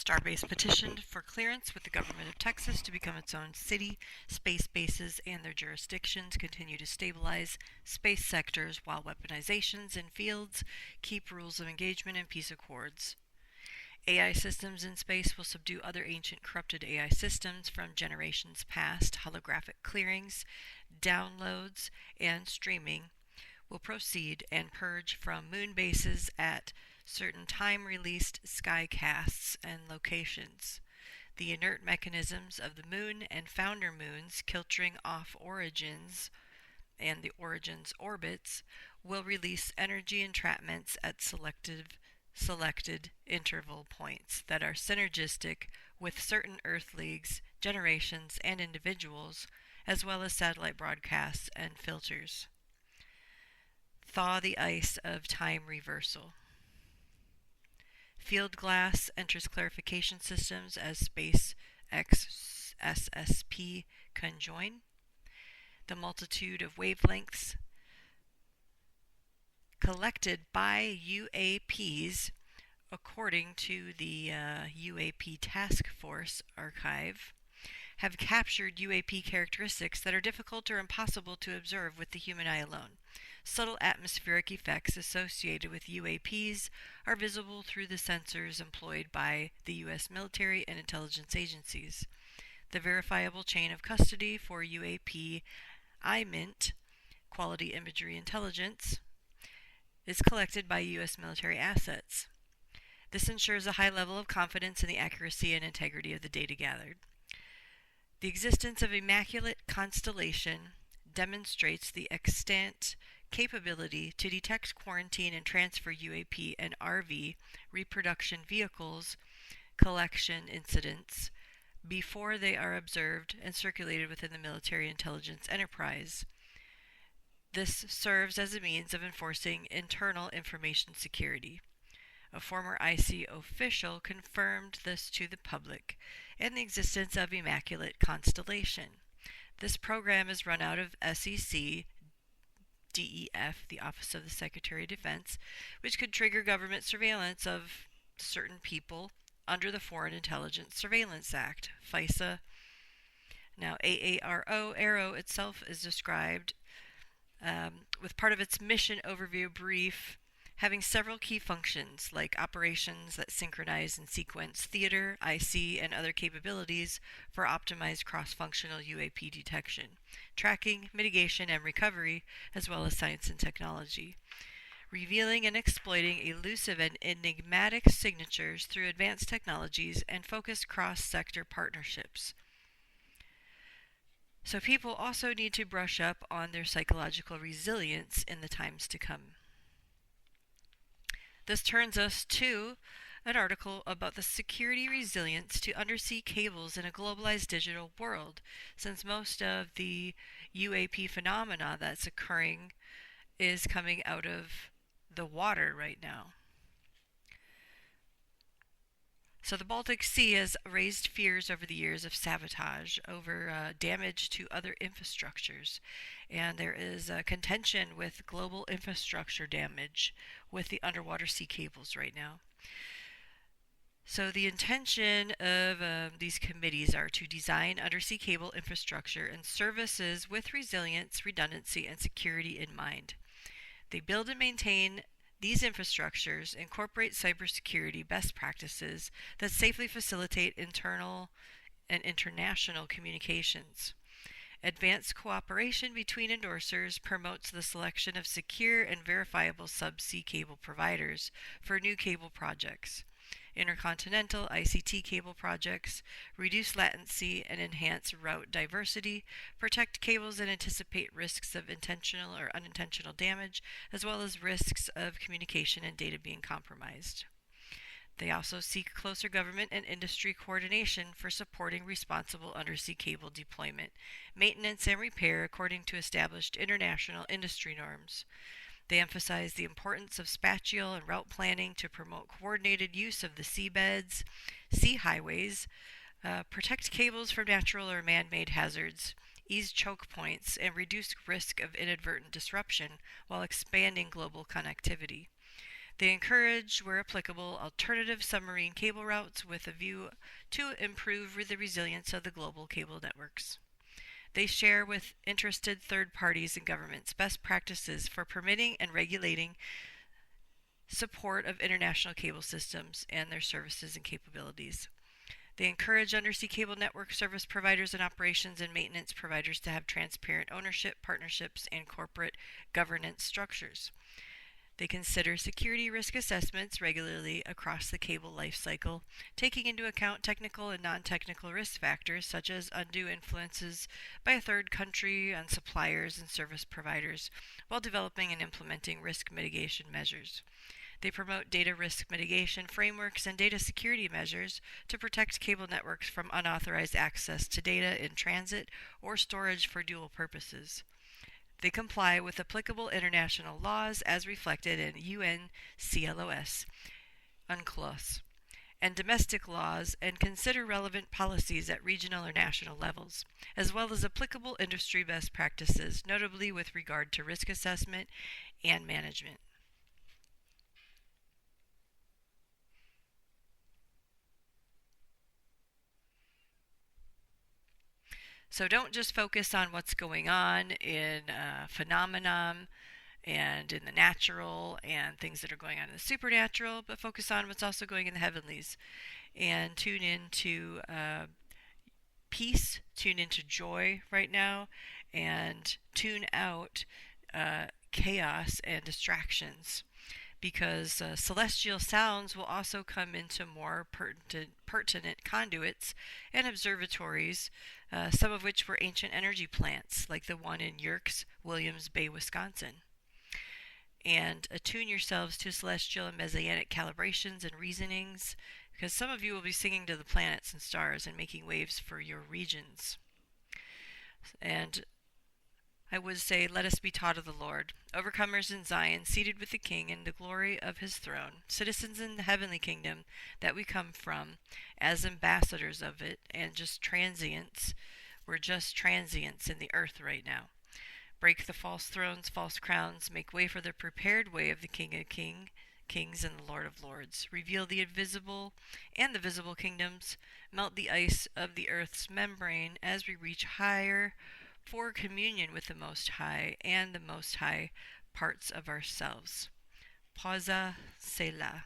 Starbase petitioned for clearance with the government of Texas to become its own city. Space bases and their jurisdictions continue to stabilize space sectors while weaponizations in fields keep rules of engagement and peace accords. AI systems in space will subdue other ancient corrupted AI systems from generations past. Holographic clearings, downloads, and streaming will proceed and purge from moon bases at certain time-released skycasts and locations. The inert mechanisms of the moon and founder moons filtering off Origins and the Origins orbits will release energy entrapments at selected interval points that are synergistic with certain Earth leagues, generations, and individuals, as well as satellite broadcasts and filters. Thaw the ice of time reversal. Field glass enters clarification systems as SpaceX SSP conjoin. The multitude of wavelengths collected by UAPs, according to the UAP Task Force archive, have captured UAP characteristics that are difficult or impossible to observe with the human eye alone. Subtle atmospheric effects associated with UAPs are visible through the sensors employed by the U.S. military and intelligence agencies. The verifiable chain of custody for UAP IMINT, Quality Imagery Intelligence, is collected by U.S. military assets. This ensures a high level of confidence in the accuracy and integrity of the data gathered. The existence of immaculate constellation demonstrates the extant capability to detect, quarantine, and transfer UAP and RV reproduction vehicles collection incidents before they are observed and circulated within the military intelligence enterprise. This serves as a means of enforcing internal information security. A former IC official confirmed this to the public and the existence of Immaculate Constellation. This program is run out of SEC DEF, the Office of the Secretary of Defense, which could trigger government surveillance of certain people under the Foreign Intelligence Surveillance Act, FISA. Now, AARO itself is described with part of its mission overview brief having several key functions like operations that synchronize and sequence theater, IC, and other capabilities for optimized cross-functional UAP detection, tracking, mitigation, and recovery, as well as science and technology. Revealing and exploiting elusive and enigmatic signatures through advanced technologies and focused cross-sector partnerships. So people also need to brush up on their psychological resilience in the times to come. This turns us to an article about the security resilience to undersea cables in a globalized digital world, since most of the UAP phenomena that's occurring is coming out of the water right now. So the Baltic Sea has raised fears over the years of sabotage, over damage to other infrastructures, and there is a contention with global infrastructure damage with the underwater sea cables right now. So the intention of these committees are to design undersea cable infrastructure and services with resilience, redundancy, and security in mind. They build and maintain these infrastructures, incorporate cybersecurity best practices that safely facilitate internal and international communications. Advanced cooperation between endorsers promotes the selection of secure and verifiable subsea cable providers for new cable projects. Intercontinental ICT cable projects reduce latency and enhance route diversity, protect cables and anticipate risks of intentional or unintentional damage, as well as risks of communication and data being compromised. They also seek closer government and industry coordination for supporting responsible undersea cable deployment, maintenance, and repair according to established international industry norms. They emphasize the importance of spatial and route planning to promote coordinated use of the seabeds, sea highways, protect cables from natural or man-made hazards, ease choke points, and reduce risk of inadvertent disruption while expanding global connectivity. They encourage, where applicable, alternative submarine cable routes with a view to improve the resilience of the global cable networks. They share with interested third parties and governments best practices for permitting and regulating support of international cable systems and their services and capabilities. They encourage undersea cable network service providers and operations and maintenance providers to have transparent ownership, partnerships, and corporate governance structures. They consider security risk assessments regularly across the cable life cycle, taking into account technical and non-technical risk factors such as undue influences by a third country on suppliers and service providers, while developing and implementing risk mitigation measures. They promote data risk mitigation frameworks and data security measures to protect cable networks from unauthorized access to data in transit or storage for dual purposes. They comply with applicable international laws as reflected in UNCLOS, UNCLOS, and domestic laws, and consider relevant policies at regional or national levels, as well as applicable industry best practices, notably with regard to risk assessment and management. So don't just focus on what's going on in phenomenon and in the natural and things that are going on in the supernatural, but focus on what's also going in the heavenlies. And tune into peace, tune into joy right now, and tune out chaos and distractions. Because celestial sounds will also come into more pertinent conduits and observatories, some of which were ancient energy plants, like the one in Yerkes, Williams Bay, Wisconsin. And attune yourselves to celestial and messianic calibrations and reasonings, because some of you will be singing to the planets and stars and making waves for your regions. And I would say, let us be taught of the Lord, overcomers in Zion, seated with the King in the glory of his throne, citizens in the heavenly kingdom that we come from, as ambassadors of it, and just transients. We're just transients in the earth right now. Break the false thrones, false crowns, make way for the prepared way of the King of Kings and the Lord of Lords. Reveal the invisible and the visible kingdoms, melt the ice of the earth's membrane as we reach higher for communion with the Most High and the Most High parts of ourselves. Pausa, Selah.